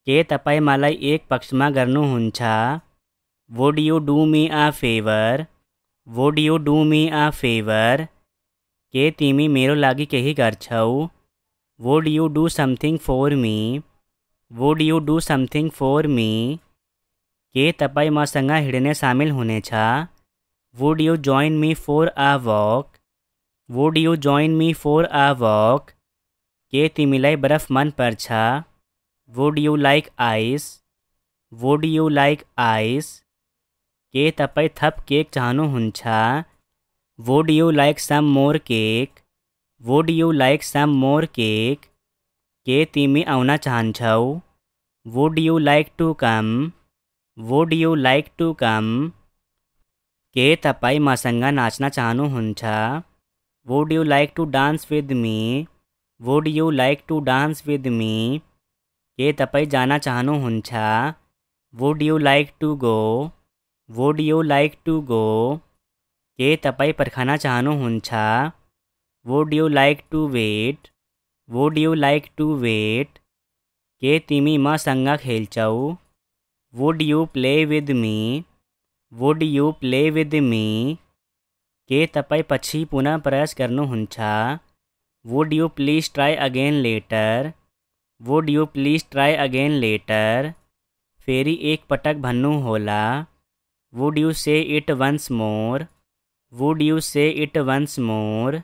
के तपाईँ मलाई एक पक्षमा गर्नुहुन्छ? Would you do me a favour? Would you do me a favour? के तिमी मेरो लागि केही गर्छौ? Would you do something for me? Would you do something for me? के तपाईँ मसँग हिँड्ने सामेल हुनेछ? Would you join me for a walk? Would you join me for a walk? के तिमीलाई बरफ मन पर्छ? Would you like ice? Would you like ice? के तपाईँ थप केक चाहनुहुन्छ? Would you like some more cake? Would you like some more cake? के तिमी आउन चाहन्छौ? Would you like to come? Would you like to come? के तपाईँ मसँग नाच्न चाहनुहुन्छ? Would you like to dance with me? Would you like to dance with me? के तपाईँ जान चाहनुहुन्छ? Would you like to go? Would you like to go? के तपाईँ पर्खन चाहनुहुन्छ? Would you like to wait? Would you like to wait? के तिमी मसँग खेल्छौ? Would you play with me? Would you play with me? के तपाईँ पछि पुनः प्रयास गर्नुहुन्छ? Would you please try again later? Would you please try again later? फेरि एक पटक भन्नुहोला। Would you say it once more? Would you say it once more?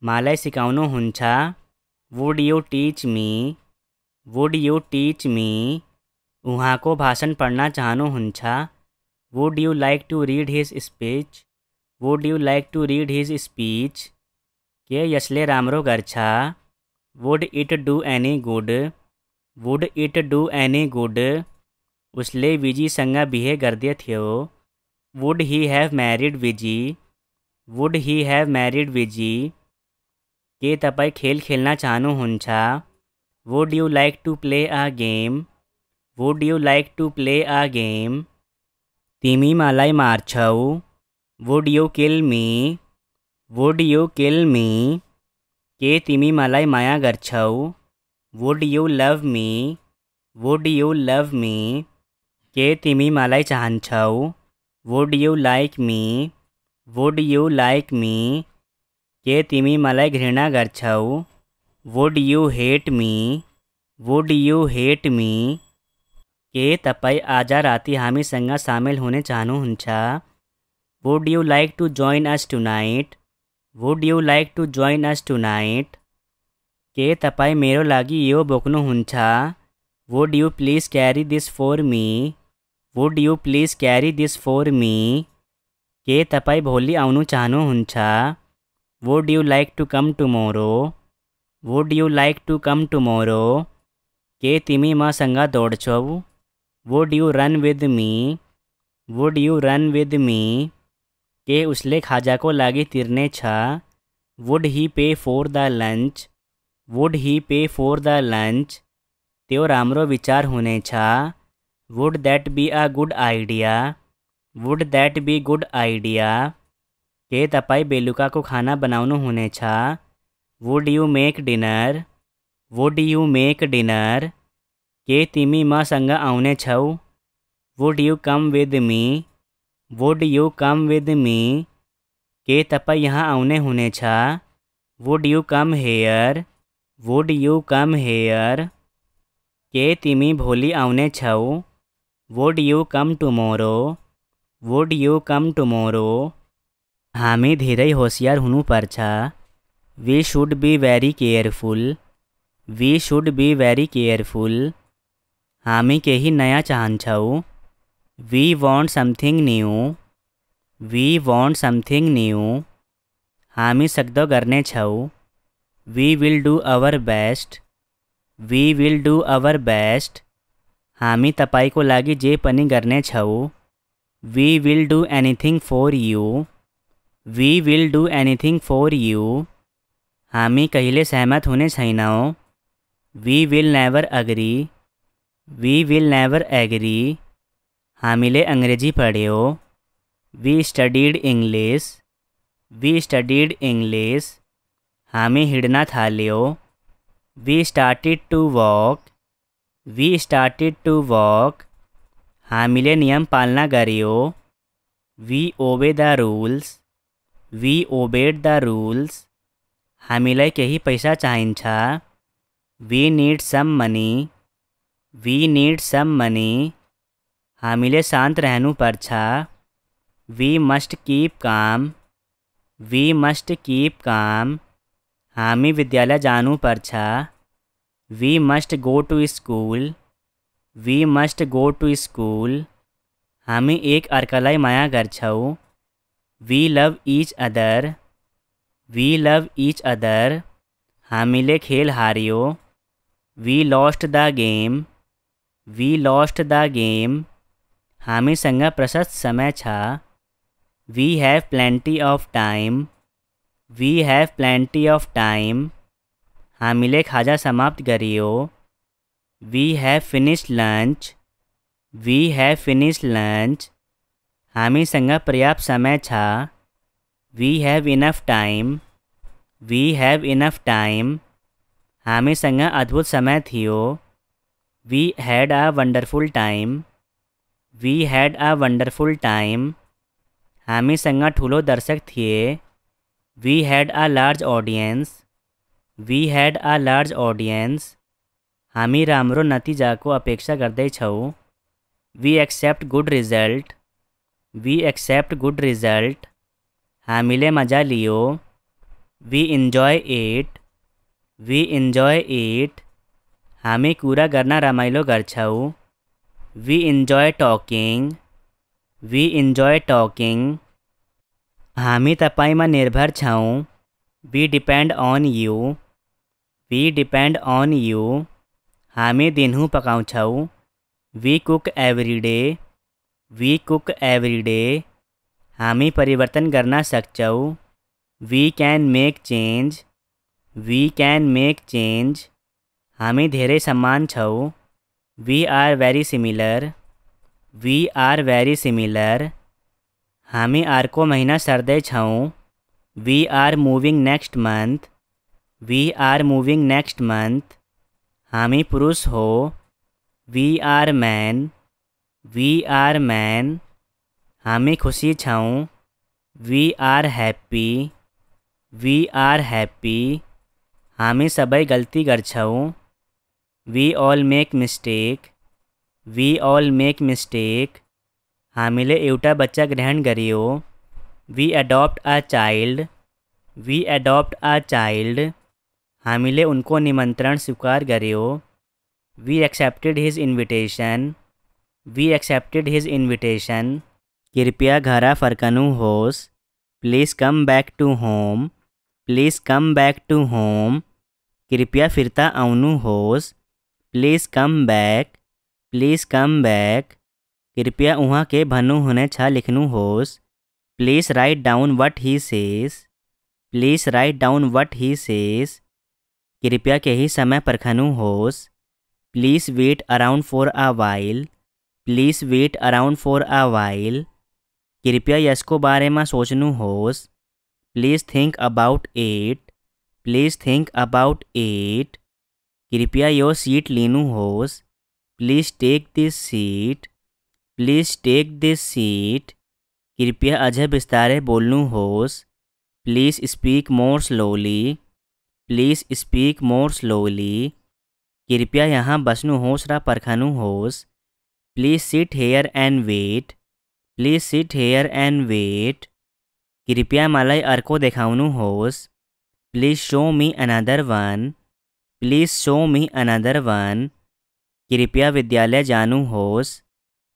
मलाई सिकाउनुहुन्छ? Would you teach me? Would you teach me? उहाँको भाषण पढ्न चाहनुहुन्छ? Would you like to read his speech? Would you like to read his speech? के यसले राम्रो गर्छ? Would it do any good? Would it do any good? उसले विजीसँग बिहे गर्दै थियो। Would he have married Viji? Would he have married Viji? के तपाईँ खेल खेल्न चाहनुहुन्छ? Would you like to play a game? Would you like to play a game? तिमी मलाई मार्छौ? Would you kill me? Would you kill me? के तिमी मलाई माया गर्छौ? Would you love me? Would you love me? के तिमी मलाई चाहन्छौ? Would you like me? Would you like me? के तिमी मलाई घृणा गर्छौ? Would you hate me? Would you hate me? के तपाईँ आज राति हामीसँग सामेल हुने चाहनुहुन्छ? Would you like to join us tonight? Would you like to join us tonight? के तपाईँ मेरो लागि यो बोक्नुहुन्छ? Would you please carry this for me? Would you please carry this for me? के तपाईँ भोलि आउनु चाहनुहुन्छ? Would you like to come tomorrow? Would you like to come tomorrow? के तिमी मसँग दौड्छौ? Would you run with me? Would you run with me? के उसले खाजाको लागि तिर्ने छ? Would he pay for the lunch? Would he pay for the lunch? त्यो राम्रो विचार हुनेछ। Would that be a good idea? Would that be good idea? के तपाईँ बेलुकाको खाना बनाउनु हुनेछ? Would you make dinner? Would you make dinner? के तिमी मसँग आउने छौ? Would you come with me? Would you come with me? के तपाईँ यहाँ आउने हुनेछ? Would you come here? Would you come here? के तिमी भोलि आउने छौ? Would you come tomorrow? Would you come tomorrow? हामी धेरै होसियार हुनुपर्छ। We should be very careful. We should be very careful. हामी केही नयाँ चाहन्छौ। We want something new. We want something new. हामी सक्दो गर्नेछौ। We will do our best. We will do our best. हामी तपाईँको लागि जे पनि गर्नेछौ। We will do anything for you. We will do anything for you. हामी कहिले सहमत हुने छैनौँ। We will never agree. We will never agree. हामीले अङ्ग्रेजी पढ्यो। We studied English. We studied English. हामी हिँड्न थाल्यो। We started to walk. We started to walk, हामीले नियम पालना गर्यो। We obey the rules, we obeyed the rules, हामीलाई केही पैसा चाहिन्छ। We need some money, we need some money, हामीले शान्त रहनुपर्छ। We must keep calm, we must keep calm, हामी विद्यालय जानुपर्छ। We must go to school, we must go to school, हामी एक अर्कालाई माया गर्छौँ। We love each other, we love each other, हामीले खेल हार्यो। We lost the game, we lost the game, हामीसँग प्रशस्त समय छ। We have plenty of time, we have plenty of time, हामीले खाजा समाप्त गरियो। We have finished lunch, we have finished lunch, हामीसँग पर्याप्त समय छ। We have enough time, we have enough time, हामीसँग अद्भुत समय थियो। We had a wonderful time, we had a wonderful time, हामीसँग ठुलो दर्शक थिए। We had a large audience, we had a large audience, हामी राम्रो नतिजाको अपेक्षा गर्दैछौँ। We accept good result, we accept good result, हामीले मजा लियो। We enjoy it, we enjoy it, हामी कुरा गर्न रमाइलो गर्छौँ। We enjoy talking, we enjoy talking, हामी तपाईमा निर्भर छौँ। We depend on you, we depend on you, हामी दिनहुँ पकाउँछौँ। We cook every day, we cook every day, हामी परिवर्तन गर्न सक्छौँ। We can make change, we can make change, हामी धेरै समान छौँ। We are very similar, we are very similar, हामी अर्को महिना सर्दैछौँ। We are moving next month, we are moving next month, हामी पुरुष हो। We are man, we are man, हामी खुशी छौँ। We are happy, we are happy, हामी सबै गल्ती गर्छौँ। We all make mistake, we all make mistake, हामीले एउटा बच्चा ग्रहण गरियो। We adopt a child, we adopt a child, हामीले उनको निमंत्रण स्वीकार गर्यो। We accepted his invitation, we accepted his invitation, कृपया घरा फर्कनुहोस्। Please come back to home, please come back to home, कृपया फिर्ता आउनुहोस्। Please come back, please come back, कृपया उहाँ के भन्नुहुनेछ लेख्नुहोस्। Please write down what he says, please write down what he says, कृपया केही समय पर्खनुहोस्। Please wait around for a while, please wait around for a while, कृपया यसको बारेमा सोच्नुहोस्। Please think about it, please think about it, कृपया यो सीट लिनुहोस्। Please take this seat, please take this seat, कृपया अझ बिस्तारै बोल्नुहोस्। Please speak more slowly, please speak more slowly, कृपया यहाँ बस्नुहोस् र पर्खनुहोस्। Please sit here and wait, please sit here and wait, कृपया मलाई अर्को देखाउनुहोस्। Please show me another one, please show me another one, कृपया विद्यालय जानुहोस्।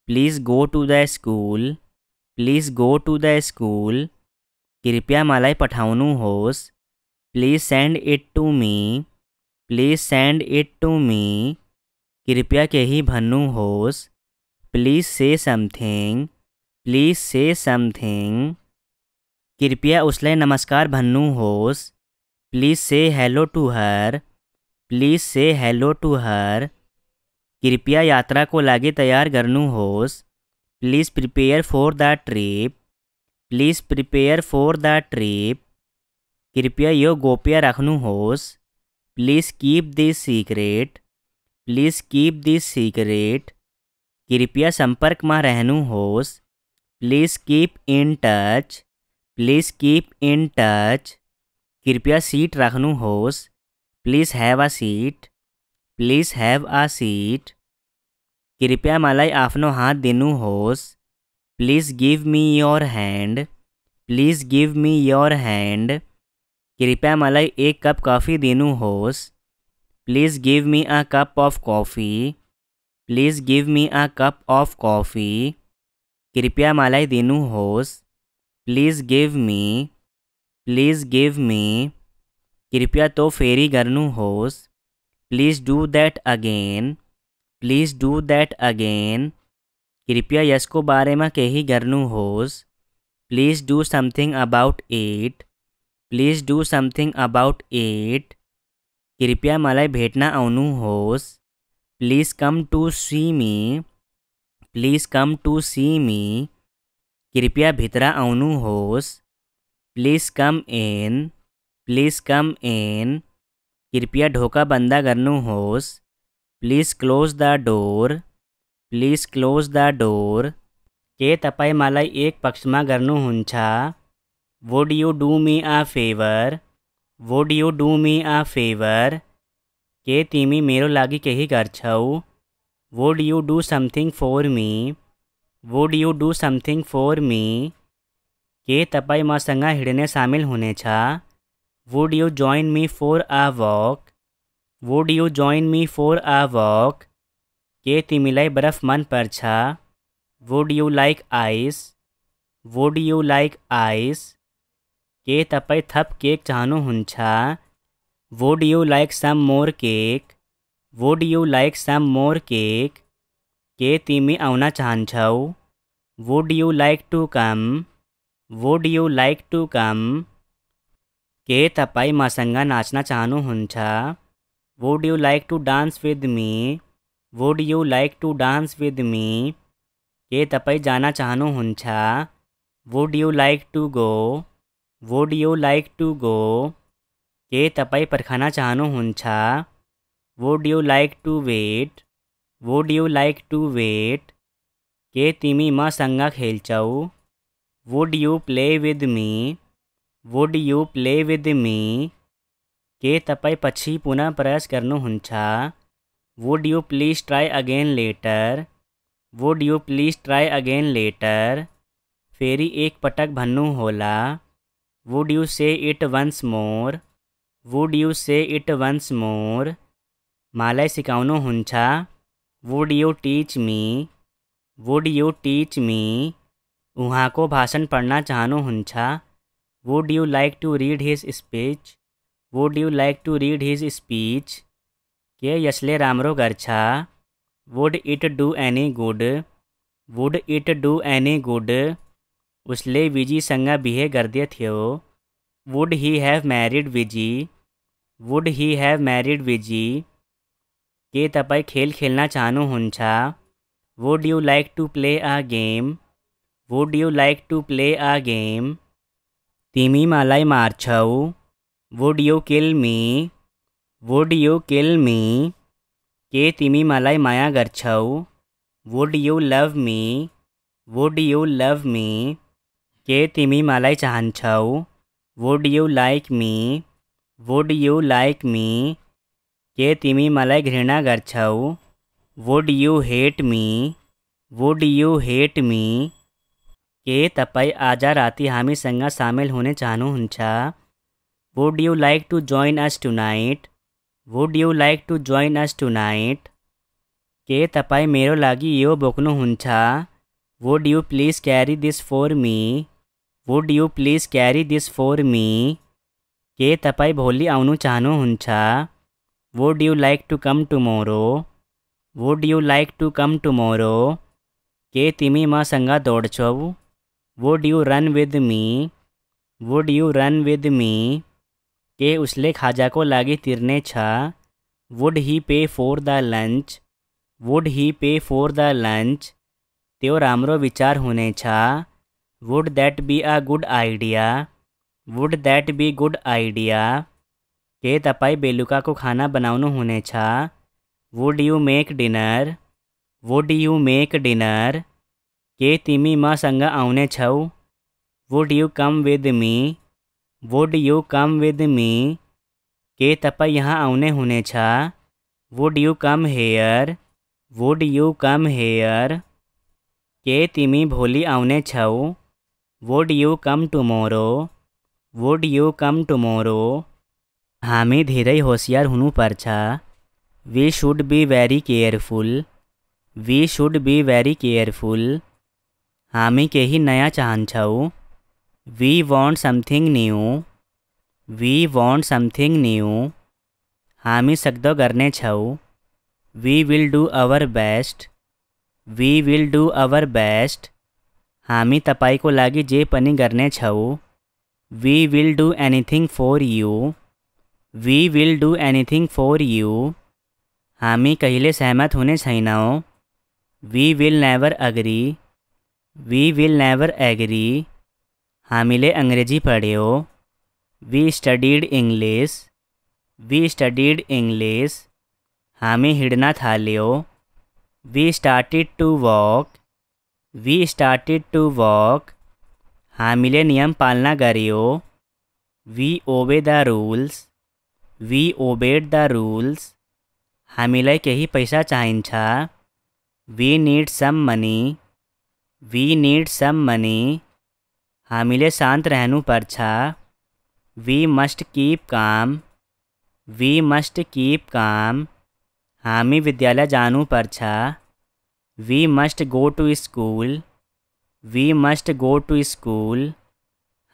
Please go to the school, please go to the school, कृपया मलाई पठाउनुहोस्। Please send it to me, please send it to me, कृपया केही भन्नुहोस्। प्लीज़ से समथिंग, प्लीज़ से समथिंग, कृपया उसलाई नमस्कार भन्नुहोस्। Please say hello to her, please say hello to her, कृपया यात्राको लागि तयार गर्नुहोस्। Please prepare for the trip, please prepare for the trip, कृपया यो गोप्य राख्नुहोस्। Please keep this secret, please keep this secret, कृपया સંપર્કમાં રહેनुहोસ, please keep in touch, please keep in touch, कृपया सीट राख्नुहोस्, please have a seat, please have a seat, कृपया मलाई आफ्नो हात दिनुहोस्, please give me your hand, please give me your hand, कृपया मलाई एक कप कॉफ़ी दिनुहोस्, please give me a cup of coffee, please give me a cup of coffee, कृपया मलाई दिनुहोस्, please give me, please give मी, कृपया तो फेरि गर्नुहोस्, please do that again, please do that again, कृपया यसको बारेमा केही गर्नुहोस्, please do something about it, please do something about it, कृपया मलाई भेट्न आउनुहोस्, please come to see me, please come to see me, कृपया भित्र आउनुहोस्, please come in, please come in, कृपया ढोका बन्द गर्नुहोस्, please close the door, please close the door, के तपाईँ मलाई एक पक्षमा गर्नुहुन्छ, would you do me a favour, would you do me a favour, के तिमी मेरो लागि केही गर्छौ, would you do something for me, would you do something for me, के तपाईँ मसँग हिँड्ने सामेल हुनेछ, would you join me for a walk, would you join me for a walk, के तिमीलाई बरफ मन पर्छ, would you like ice, would you like ice, के तपाईँ थप केक चाहनुहुन्छ, would you like some more cake, would you like some more cake, के तिमी आउन चाहन्छौ, would you like to come, would you like to come, के तपाईँ मसँग नाच्न चाहनुहुन्छ, would you like to dance with me, would you like to dance with me, के तपाईँ जान चाहनुहुन्छ, would you like to go, would you like to go, के तपाईँ पर्खन चाहनुहुन्छ, would you like to wait, would you like to wait, के तिमी मसँग खेल्छौ, would you play with me, would you play with me, के तपाईँ पछि पुनः प्रयास गर्नुहुन्छ, would you please try again later, would you please try again later, फेरि एक पटक भन्नुहोला, would you say it once more, would you say it once more, मलाई सिकाउनुहुन्छ, would you teach me, would you teach me, उहाँको भाषण पढ्न चाहनुहुन्छ, would you like to read his speech, would you like to read his speech, के यसले राम्रो गर्छ, would it do any good, would it do any good, उसले विजीसँग बिहे गर्दै थियो, would he have married Viji, would he have married Viji, के तपाईँ खेल खेल्न चाहनुहुन्छ, would you like to play a game, would you like to play a game, तिमी मलाई मार्छौ, would you kill me, would you kill me, के तिमी मलाई माया गर्छौ, वुड यू लभ मी, वुड यू लभ मी, के तिमी मलाई चाहन्छौ, would you like me, would you like me, के तिमी मलाई घृणा गर्छौ, would you hate me, would you hate me, के तपाईँ आज राति हामीसँग सामेल हुने चाहनुहुन्छ, would you like to join us tonight, would you like to join us tonight, के तपाईँ मेरो लागि यो बोक्नुहुन्छ, would you please carry this for me, would you please carry this for me, के तपाईँ भोलि आउनु चाहनुहुन्छ, would you like to come tomorrow, would you like to come tomorrow, के तिमी मसँग दौड्छौ, would you run with me, would you run with me, के उसले खाजाको लागि तिर्ने छ, would he pay for the lunch, would he pay for the lunch, त्यो राम्रो विचार हुनेछ, would that be a good idea, would that be good idea, के तपाईँ बेलुकाको खाना बनाउनु हुनेछ, would you make dinner, would you make dinner, के तिमी मसँग आउने छौ, would you come with me, would you come with me, के तपाईँ यहाँ आउने हुनेछ, would you come here, would you come here, के तिमी भोलि आउने छौ, would you come tomorrow, would you come tomorrow, हामी धेरै होसियार हुनुपर्छ, we should be very careful, we should be very careful, हामी केही नयाँ चाहन्छौ, we want something new, we want something new, हामी सक्दो गर्नेछौ, we will do our best, we will do our best, हामी तपाईको लागि जे पनि गर्नेछौ, we will do anything for you, we will do anything for you, हामी कहिले सहमत हुने छैनौँ, we will never agree, we will never agree, हामीले अङ्ग्रेजी पढ्यो, we studied English, we studied English, हामी हिँड्न थाल्यो, we started to walk, we started to walk, हामीले नियम पालना गर्यो, we obey the rules, we obeyed the rules, हामीलाई केही पैसा चाहिन्छ, we need some money, we need some money, हामीले शान्त रहनुपर्छ, we must keep calm, we must keep calm, हामी विद्यालय जानुपर्छ, we must go to school, we must go to school,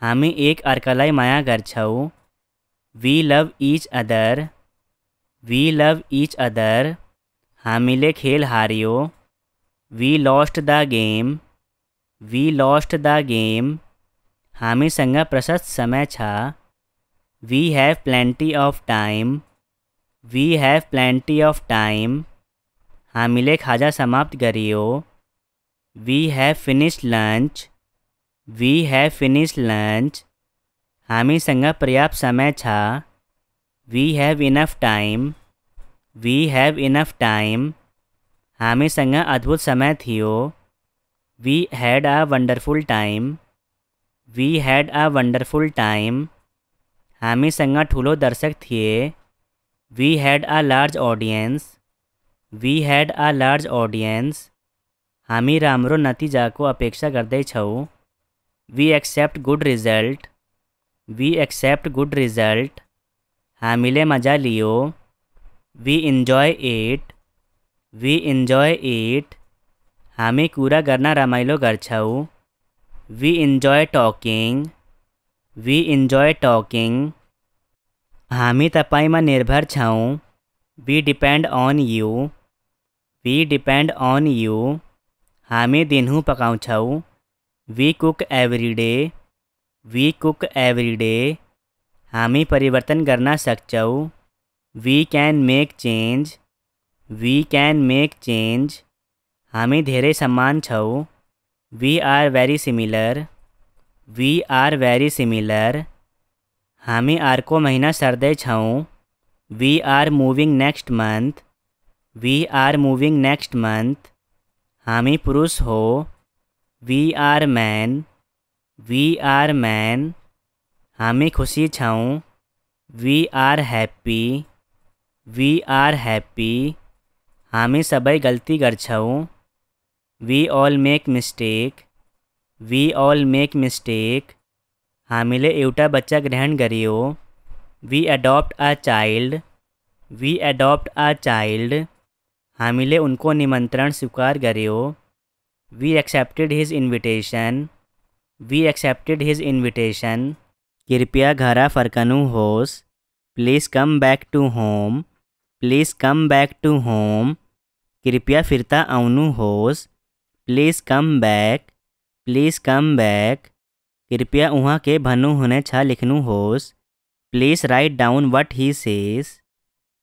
हामी एक अर्कालाई माया गर्छौ, we love each other, we love each other, हामीले खेल हार्यो, we lost the game, we lost the game, हामीसँग प्रशस्त समय छ, we have plenty of time, we have plenty of time, हामीले खाजा समाप्त गरियो, we have finished lunch, we have finished lunch, हामीसँग पर्याप्त समय छ, we have enough time, we have enough time, हामीसँग अद्भुत समय थियो, we had a wonderful time, we had a wonderful time, हामीसँग ठुलो दर्शक थिए, we had a large audience, we had a large audience, हामी राम्रो नतिजाको अपेक्षा गर्दैछौ, we accept good result, we accept good result, हामीले मजा लियो, we enjoy it, we enjoy it, हामी कुरा गर्न रमाइलो गर्छौ, we enjoy talking, we enjoy talking, हामी तपाईमा निर्भर छौँ, we depend on you, we depend on you, हामी दिनहुँ पकाउँछौ, we cook every day, we cook every day, हामी परिवर्तन गर्न सक्छौ, we can make change, we can make change, हामी धेरै समान छौ, we are very similar, we are very similar, हामी अर्को महिना सर्दैछौँ, we are moving next month, we are moving next month, हामी पुरुष हो, we are man, we are man, हामी खुसी छौँ, we are happy, we are happy, हामी सबै गल्ती गर्छौ, we all make mistake, we all make mistake, हामीले एउटा बच्चा ग्रहण गरियो, we adopt a child, we adopt a child, हामीले उनको निमन्त्रण स्वीकार गर्यो, we accepted his invitation, we accepted his invitation, कृपया घर फर्कनुहोस्, please come back to home, please come back to home, कृपया फिर्ता आउनुहोस्, please come back, please come back, कृपया उहाँ के भन्नुहुनेछ लेख्नुहोस्, please write down what he says,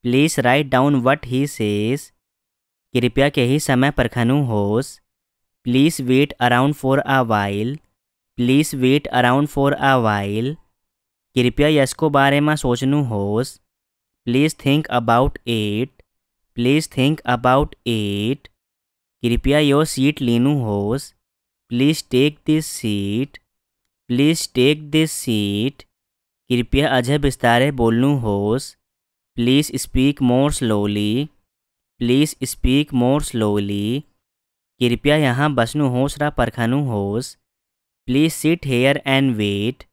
please write down what he says, कृपया केही समय पर्खनुहोस्, please wait around for a while, please wait around for a while, कृपया यसको बारेमा सोच्नुहोस्, please think about it, please think about it. कृपया यो सीट लीनू होस। Please take this seat. Please take this seat. कृपया अजय विस्तारे बोलनू होस। Please speak more slowly. Please speak more slowly. कृपया यहाँ बसनू होस रा परखनू होस। Please sit here and wait.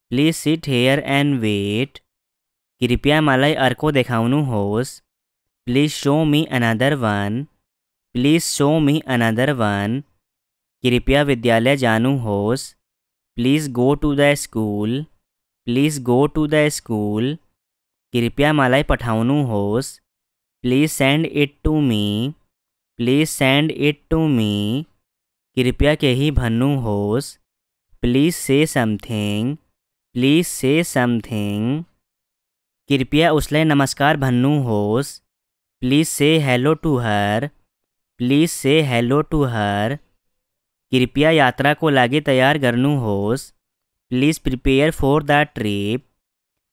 Please sit here and wait. कृपया मलाई अर्को देखाउनु होस। Please show me another one. Please show me another one. कृपया विद्यालय जानू होस। Please go to the school. Please go to the school. कृपया मलाई पठाउनु होस। Please send it to me. Please send it to me. कृपया केही भन्नु होस। प्लीज़ से समथिंग। प्लीज़ से समथिंग। कृपया उसले नमस्कार भन्नु होस। Please say hello to her. Please say hello to her. कृपया यात्रा को लागे तैयार करनू होस। Please prepare for the trip.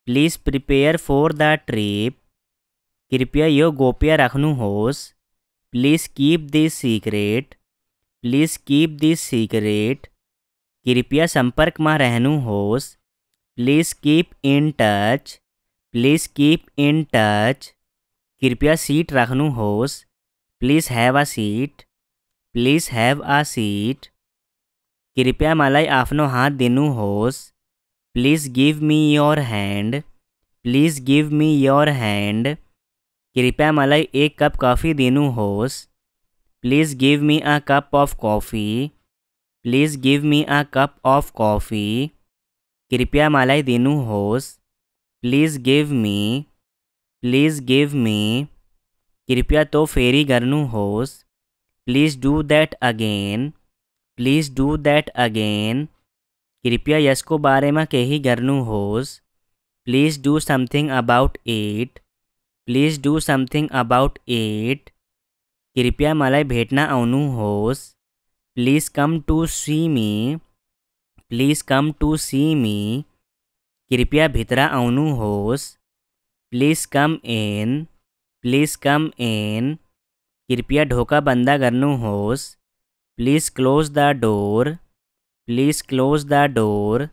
Please prepare for the trip. कृपया यो गोप्य रखनू होस। Please keep this secret. Please keep this secret. कृपया संपर्क में रहनू होस। Please keep in touch. Please keep in touch. कृपया सीट रखनू होस। Please have a seat. Please have a seat. कृपया मलाई आफ्नो हाथ दिनु होस। Please give me your hand. Please give me your hand. कृपया मलाई एक कप कॉफ़ी दिनु होस। Please give me a cup of coffee. Please give me a cup of coffee. कृपया मलाई दिनु होस। Please give me. Please give me. कृपया तो फेरी करनू होस। Please do that again. Please do that again. कृपया यसको बारे में केही करनू होस। Please do something about it. Please do something about it. कृपया मलाई भेटना आउनू होस। Please come to see me. Please come to see me. कृपया भित्रा आउनू होस। Please come in. Please come in. कृपया ढोका बंदा करनू होस। Please close the door. Please close the door.